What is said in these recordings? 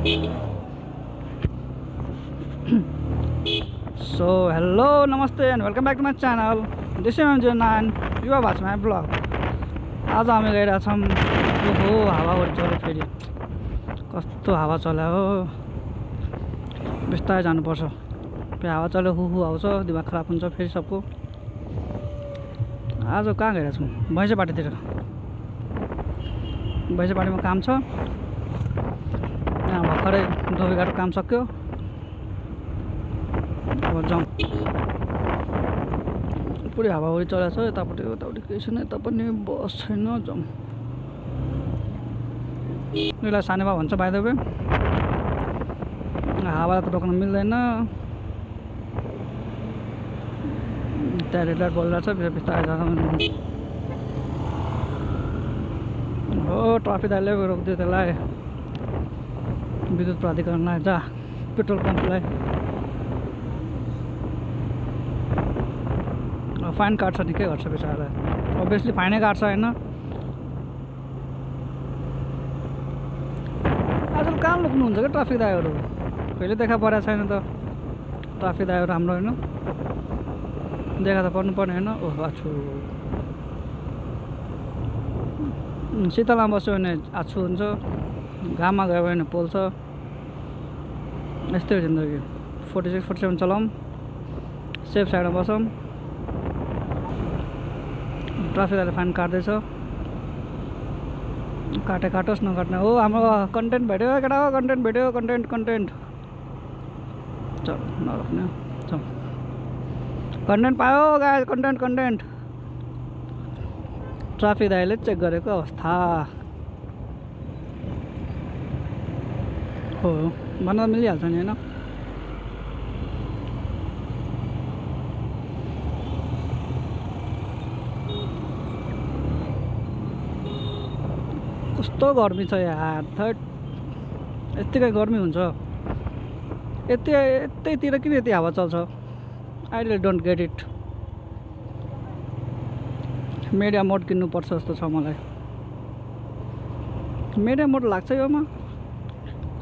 So hello, namaste and welcome back to my channel. This is Anjan and you are watching my vlog. आज हामी गइरहेका छौं। ओहो हावा चल्यो फेरि। कस्तो हावा चल्यो हो। बिस्तारै जानुपर्छ। फेरि हावा चल्यो हुहु आउँछ, दिमाग खराब हुन्छ फेरि सबको। आज कहाँ गइरहेका छौं? भैँसेपाटीतिर। भैँसेपाटीमा काम छ। यहाँ भर्खरै धोबीघाटको काम सक्यो। अब जाउँ। पुरै हावाहुरी चलेको छ, यतापट्टि उतापट्टि केही छैन, यता पनि बस छैन, जाउँ। यसलाई सानेमा भन्छ बाइ द वे। हावालाई त रोक्न मिल्दैन। त्यहाँ रेड लाइट बलिरहेछ, बिस्तारै जाँदा हो ट्राफिक दाइले रोकिदियो त्यसलाई। विद्युत प्राधिकरणलाई जा, पेट्रोल पम्पलाई फाइन काट्छ नि, के गर्छ बिचारालाई। अभियसली फाइनै काट्छ होइन। आजकल कहाँ लुक्नुहुन्छ क्या ट्राफिक दाइहरू? कहिले देखा परेको छैन त ट्राफिक दाइहरू हाम्रो होइन। देखा त पर्नु पर्ने होइन। ओहो आछु, शीतलमा बस्यो भने आछु हुन्छ, घाममा गयो भने पोल्छ। यस्तै हो जिन्दगी। 46 47 चलाऊँ, सेफ साइडमा बसौँ। ट्राफिकले फाइन काट्दैछ। काटोस् नकाट्ने हो। हाम्रो कन्टेन्ट भेट्यो केटा हो, कन्टेन्ट भेट्यो, कन्टेन्ट चल नरोक्ने चल। कन्टेन्ट पायो गाइस, कन्टेन्ट। ट्राफिक दाइले चेक गरेको अवस्था हो भन्न मिलिहाल्छ नि होइन। कस्तो गर्मी छ यार, थर्ड यत्तिकै गर्मी हुन्छ। यतैतिर किन यति हावा चल्छ? I really don't get it. Media mode किन्नुपर्छ जस्तो छ मलाई। मिडिया मोड लाग्छ योमा,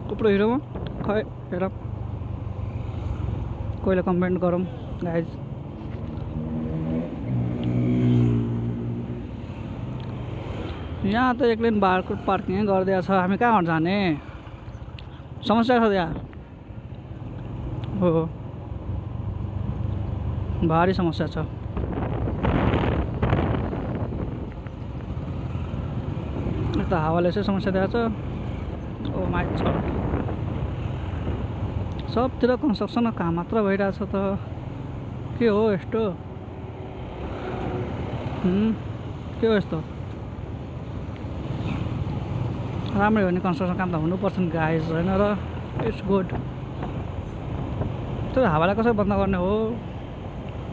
कुप्रो हिरोमा। खै हेर, कोहीले कमेन्ट गरौँ गाइज। यहाँ त एक लेन बारको पार्किङ गरिदिएको छ। हामी कहाँ जाने? समस्या छ यहाँ हो, भारी समस्या छ। यता हावाले यसै समस्या दिएको छ। ओ माइ गॉड, सबतिर कन्स्ट्रक्सन काम मात्र भइरहेछ त के हो यस्तो? के हो यस्तो? राम्रै हो नि, कन्स्ट्रक्सन काम त हुनुपर्छ नि गाइज होइन र? It's good. त्यो हावालाई कसरी बन्द गर्ने हो?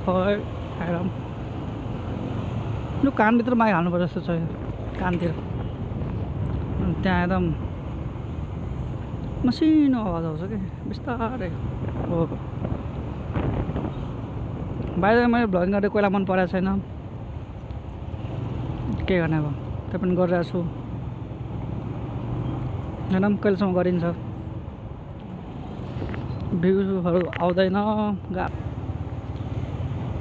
खै आएर यो कानभित्र माइ हाल्नुपर्छ जस्तो छ। कानतिर त्यहाँ एकदम मसिनो आवाज आउँछ कि बिस्तारै हो। बाहिर मैले भ्लगिङ गरेर कोहीलाई मन परेको छैन, के गर्ने अब? त्यो पनि गरिरहेको छु होइन। कहिलेसम्म गरिन्छ? भ्यूहरू आउँदैन।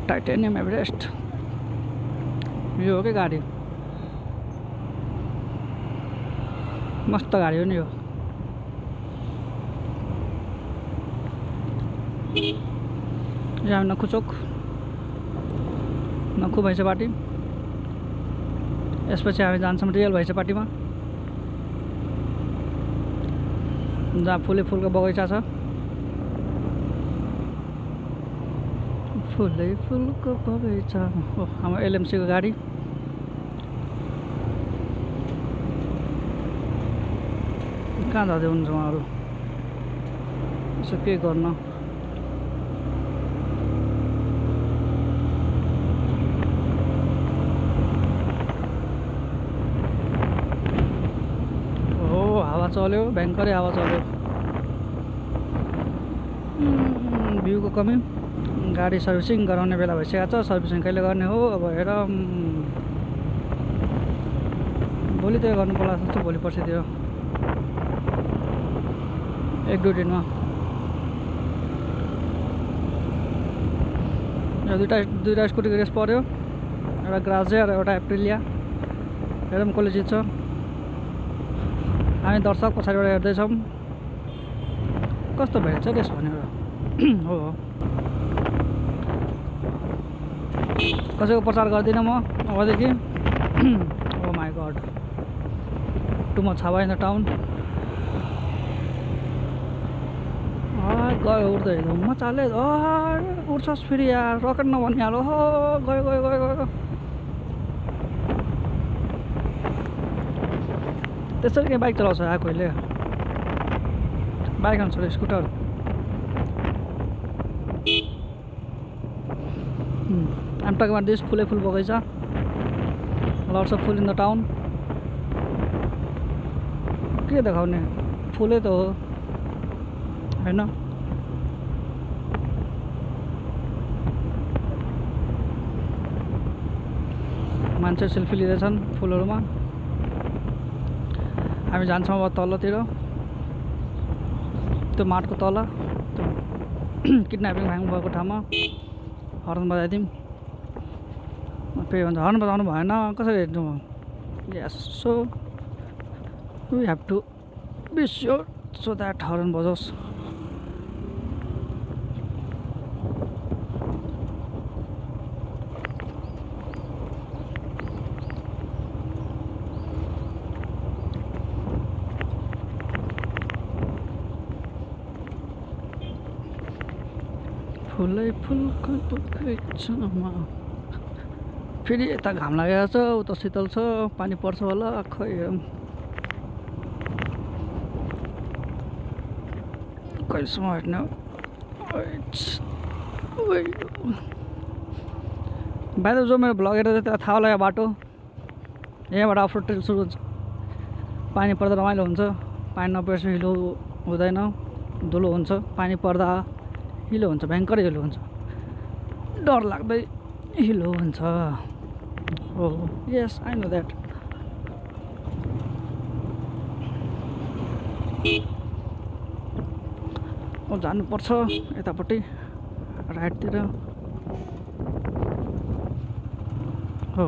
टाइटेनियम एभरेस्ट यो हो कि गाडी? मस्त गाडी हो नि यो। यहाँ नक्खु चोक, नक्खु भैँसेपाटी। यसपछि हामी जान्छौँ रियल भैँसेपाटीमा, जहाँ फुलको बगैँचा छ। फुलको बगैँचा हो हाम्रो एलएमसीको गाडी। कहाँ जाँदै हुनुहुन्छ उहाँहरू? यसो के गर्न? हो हावा चल्यो, भयङ्करै हावा चल्यो। भ्यूको कमी। गाडी सर्भिसिङ गराउने बेला भइसकेको छ। सर्भिसिङ कहिले गर्ने हो अब हेर। भोलि त्यो गर्नु पर्ला जस्तो, भोलि पर्सितिर। एक दुई दिनमा दुईवटा स्कुटीको रेस पऱ्यो, एउटा ग्राजिया र एउटा एप्रिलिया। हेरौँ कसले जित्छ। हामी दर्शक पछाडिबाट हेर्दैछौँ कस्तो भइरहेछ रेस भनेर। हो कसैको प्रचार गर्दिनँ म अबदेखि। ओ माई गड, टु मच हावा इन द टाउन। गयो उड्दै मजाले। उड्छस् फेरि यार, रकेट नभनिहाल्यो। हो गयो गयो गयो गयो। त्यसरी के बाइक चलाउँछ आएको अहिले? बाइक आउँछ scooter. I'm talking about this फुलै फुल बगैँचा। Lots of full in the town। के देखाउने, फुलै त हो हैन। मान्छे सेल्फी लिँदैछन् फुलहरूमा। हामी जान्छौँ अब तलतिर, त्यो माटको तल, त्यो किडन्यापिङ भाङ भएको ठाउँमा। हर्न बजाइदिउँ। फेरि भन्छ हर्न बजाउनु भएन, कसरी हेर्नु? Yes, so we have to be sure so that horn बजाओस्। फुलै फुलको बगैँचामा। फेरि यता घाम लागेको छ, उता शीतल छ, पानी पर्छ होला खै। कहिलेसम्म हेर्ने हो? बाहिर जो मेरो भ्लग हेरेर त्यहाँ थाहा लाग्यो बाटो यहाँबाट अफ रोड ट्रेल सुरु हुन्छ। पानी पर्दा रमाइलो हुन्छ, पानी नपरेपछि हिलो हुँदैन, धुलो हुन्छ। पानी पर्दा हिलो हुन्छ, भयङ्कर हिलो हुन्छ, डर लाग्दै हिलो हुन्छ। हो यस, आई नो द्याट। जानुपर्छ यतापट्टि राइटतिर। हो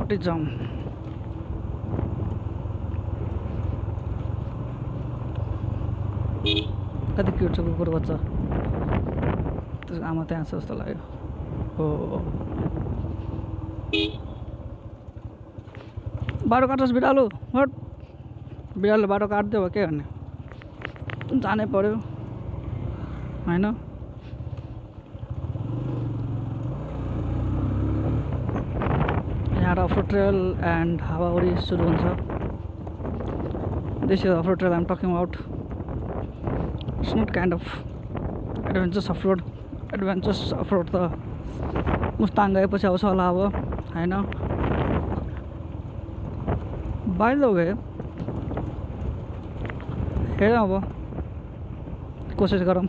यतापट्टि जाउँ। कति क्युट छ कुकुर बच्चा। त्यसको आमा त्यहाँ छ जस्तो लाग्यो। हो बाटो काट्छस् बिरालो? हट, बिरालो बाटो काटिदियो भयो के गर्ने? जानै पर्यो होइन। यहाँ अफ रोड ट्रेल एन्ड हावाहुरी सुरु हुन्छ। This is off road trail I am talking about. It's not kind of adventures off-road. Adventures off-road त मुस्ताङ गएपछि आउँछ होला अब होइन। बाइ द वे हेरौँ अब, कोसिस गरौँ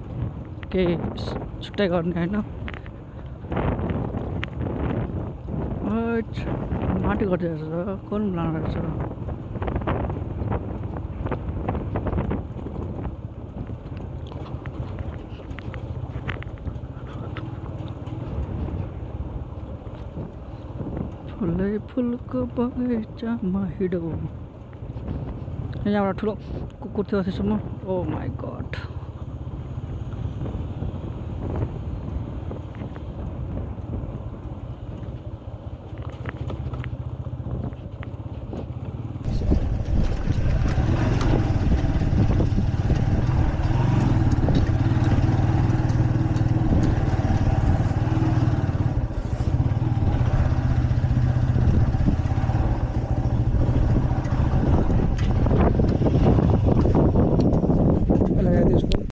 केही छुट्टै गर्ने होइन। माटी गरिदिएको छ, कोन लानु रहेछ? फुलै फुलको बगैँचामा हिँडौँ। यहाँबाट ठुलो कुकुर थियो अस्तिसम्म। ओ माई गड।